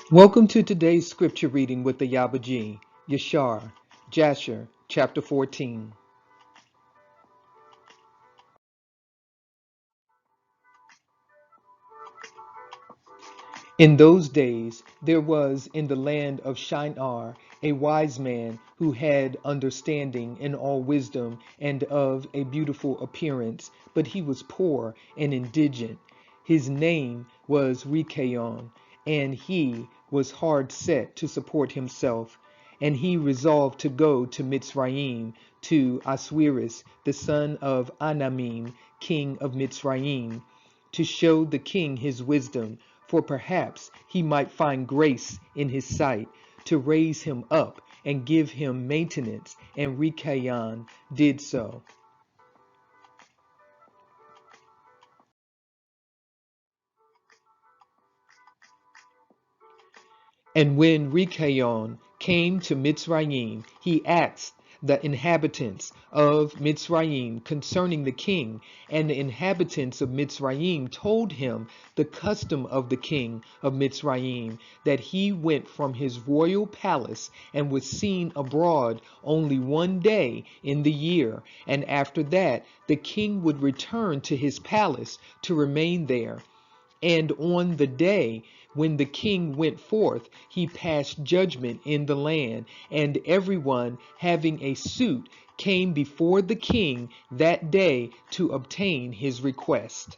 Welcome to today's scripture reading with the Ayaba G. Yashar-Jasher Chapter 14. In those days there was in the land of Shinar a wise man who had understanding in all wisdom and of a beautiful appearance, but he was poor and indigent. His name was Rikayon, and he was hard set to support himself. And he resolved to go to Mitzrayim, to Aswiris, the son of Anamim, king of Mitzrayim, to show the king his wisdom, for perhaps he might find grace in his sight, to raise him up and give him maintenance. And Rikayon did so. And when Rikayon came to Mitzrayim, he asked the inhabitants of Mitzrayim concerning the king, and the inhabitants of Mitzrayim told him the custom of the king of Mitzrayim, that he went from his royal palace and was seen abroad only one day in the year, and after that the king would return to his palace to remain there. And on the day when the king went forth, he passed judgment in the land, and everyone having a suit came before the king that day to obtain his request.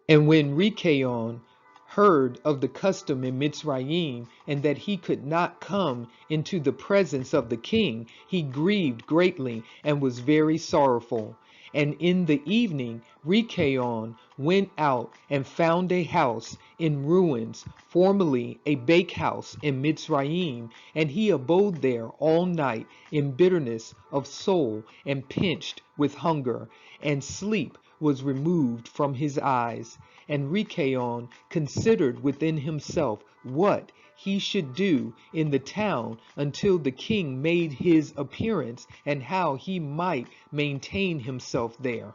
And when Rikayon heard of the custom in Mitzrayim, and that he could not come into the presence of the king, he grieved greatly and was very sorrowful. And in the evening Rikayon went out and found a house in ruins, formerly a bakehouse in Mitzrayim, and he abode there all night in bitterness of soul and pinched with hunger, and sleep was removed from his eyes. And Rikayon considered within himself what he should do in the town until the king made his appearance, and how he might maintain himself there.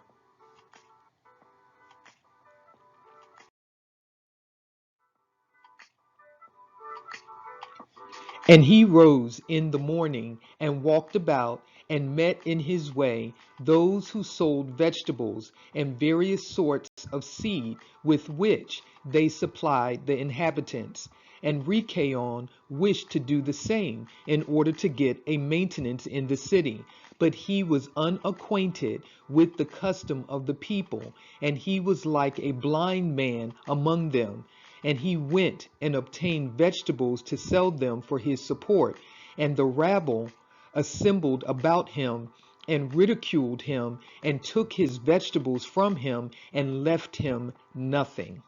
And he rose in the morning and walked about, and met in his way those who sold vegetables and various sorts of seed with which they supplied the inhabitants. And Rikayon wished to do the same in order to get a maintenance in the city. But he was unacquainted with the custom of the people, and he was like a blind man among them. And he went and obtained vegetables to sell them for his support. And the rabble assembled about him and ridiculed him, and took his vegetables from him and left him nothing.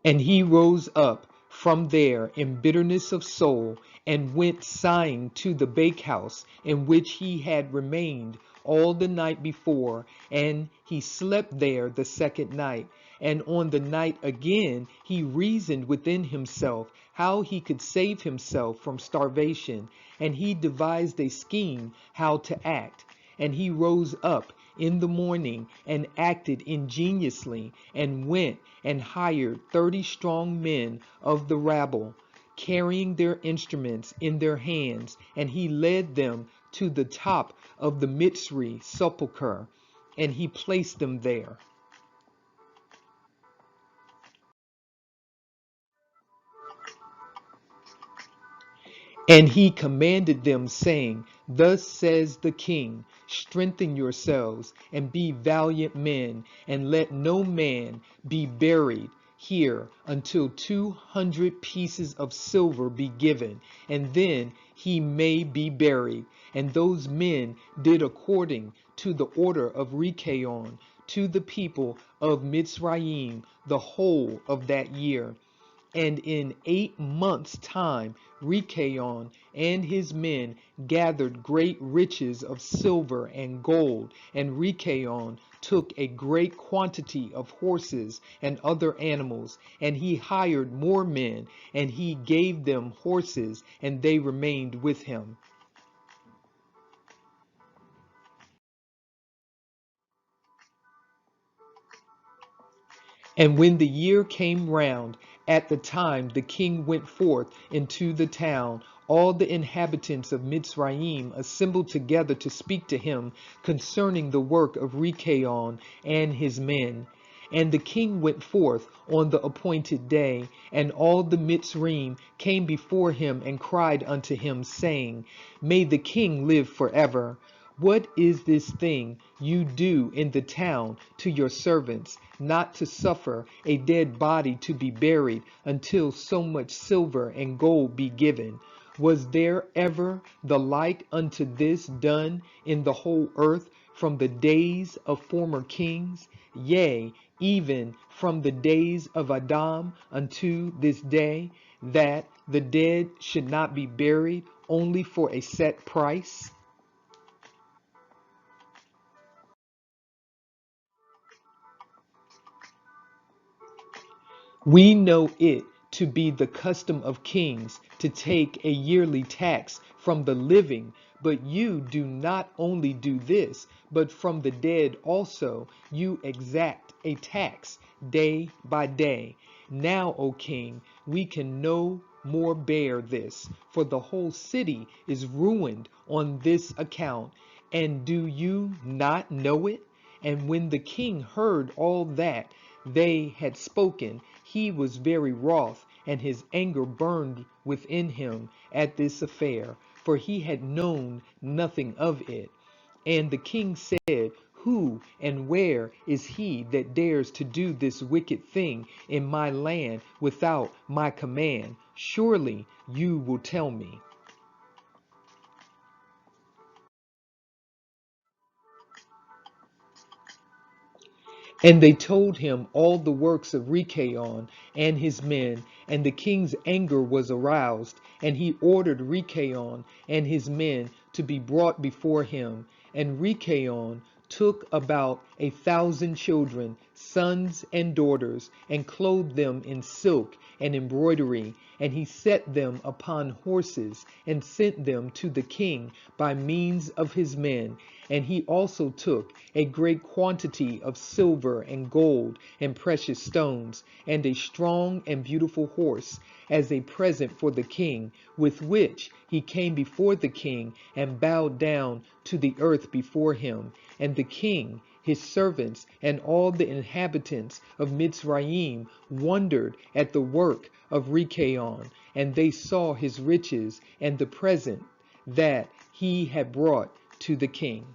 And he rose up from there in bitterness of soul, and went sighing to the bakehouse in which he had remained all the night before, and he slept there the second night. And on the night again he reasoned within himself how he could save himself from starvation, and he devised a scheme how to act. And he rose up in the morning and acted ingeniously, and went and hired 30 strong men of the rabble, carrying their instruments in their hands, and he led them to the top of the Mitzri sepulchre, and he placed them there. And he commanded them, saying, Thus says the king, strengthen yourselves, and be valiant men, and let no man be buried here until 200 pieces of silver be given, and then he may be buried. And those men did according to the order of Rikayon to the people of Mitzrayim the whole of that year. And in 8 months' time, Rikayon and his men gathered great riches of silver and gold, and Rikayon took a great quantity of horses and other animals, and he hired more men, and he gave them horses, and they remained with him. And when the year came round, at the time the king went forth into the town, all the inhabitants of Mitzrayim assembled together to speak to him concerning the work of Rikayon and his men. And the king went forth on the appointed day, and all the Mitzrayim came before him and cried unto him, saying, May the king live forever. What is this thing you do in the town to your servants, not to suffer a dead body to be buried until so much silver and gold be given? Was there ever the like unto this done in the whole earth from the days of former kings? Yea, even from the days of Adam unto this day, that the dead should not be buried only for a set price? We know it to be the custom of kings to take a yearly tax from the living, but you do not only do this, but from the dead also you exact a tax day by day. Now, O king, we can no more bear this, for the whole city is ruined on this account. And do you not know it? And when the king heard all that they had spoken, he was very wroth, and his anger burned within him at this affair, for he had known nothing of it. And the king said, Who and where is he that dares to do this wicked thing in my land without my command? Surely you will tell me. And they told him all the works of Rikayon and his men, and the king's anger was aroused, and he ordered Rikayon and his men to be brought before him. And Rikayon took about 1,000 children, sons and daughters, and clothed them in silk and embroidery, and he set them upon horses, and sent them to the king by means of his men. And he also took a great quantity of silver and gold and precious stones, and a strong and beautiful horse, as a present for the king, with which he came before the king and bowed down to the earth before him. And the king, his servants, and all the inhabitants of Mitzrayim wondered at the work of Rikayon, and they saw his riches and the present that he had brought to the king.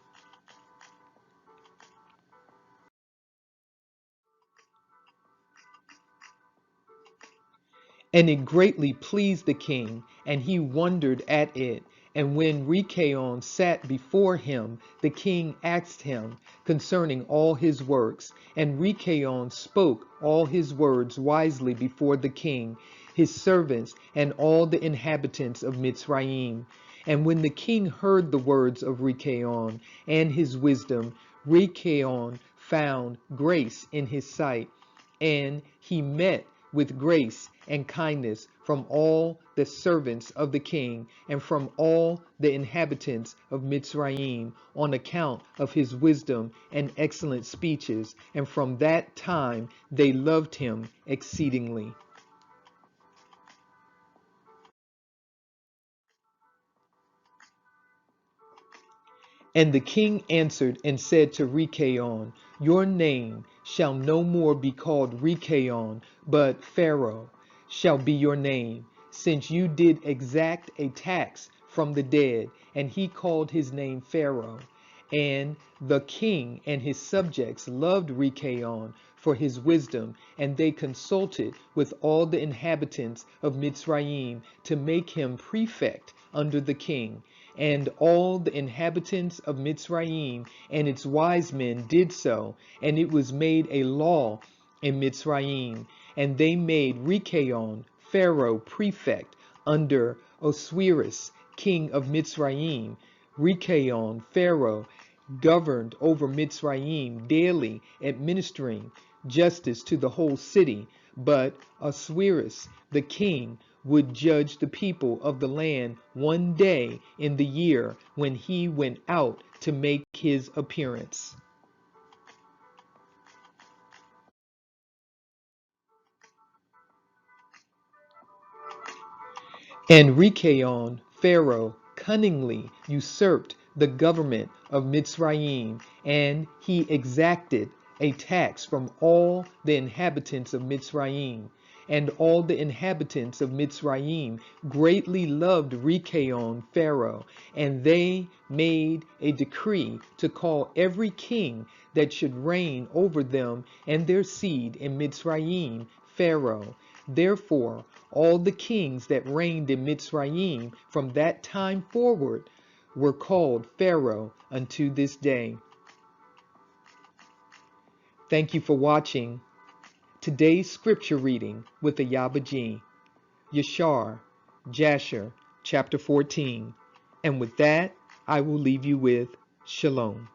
And it greatly pleased the king, and he wondered at it. And when Rikayon sat before him, the king asked him concerning all his works. And Rikayon spoke all his words wisely before the king, his servants, and all the inhabitants of Mitzrayim. And when the king heard the words of Rikayon and his wisdom, Rikayon found grace in his sight, and he met with grace and kindness from all the servants of the king and from all the inhabitants of Mitzrayim on account of his wisdom and excellent speeches, and from that time they loved him exceedingly. And the king answered and said to Rikayon, Your name shall no more be called Rikayon, but Pharaoh shall be your name, since you did exact a tax from the dead. And he called his name Pharaoh. And the king and his subjects loved Rikayon for his wisdom, and they consulted with all the inhabitants of Mitzrayim to make him prefect under the king. And all the inhabitants of Mitzrayim and its wise men did so, and it was made a law in Mitzrayim. And they made Rikaon, Pharaoh, prefect under Osiris, king of Mitzrayim. Rikaon, Pharaoh, governed over Mitzrayim daily, administering justice to the whole city. But Osiris, the king, would judge the people of the land one day in the year when he went out to make his appearance. And Rikaon, Pharaoh, cunningly usurped the government of Mitzrayim, and he exacted a tax from all the inhabitants of Mitzrayim. And all the inhabitants of Mitzrayim greatly loved Rikaon, Pharaoh, and they made a decree to call every king that should reign over them and their seed in Mitzrayim, Pharaoh. Therefore, all the kings that reigned in Mitzrayim from that time forward were called Pharaoh unto this day. Thank you for watching today's scripture reading with Ayaba G. Yashar-Jasher Chapter 14. And with that, I will leave you with Shalom.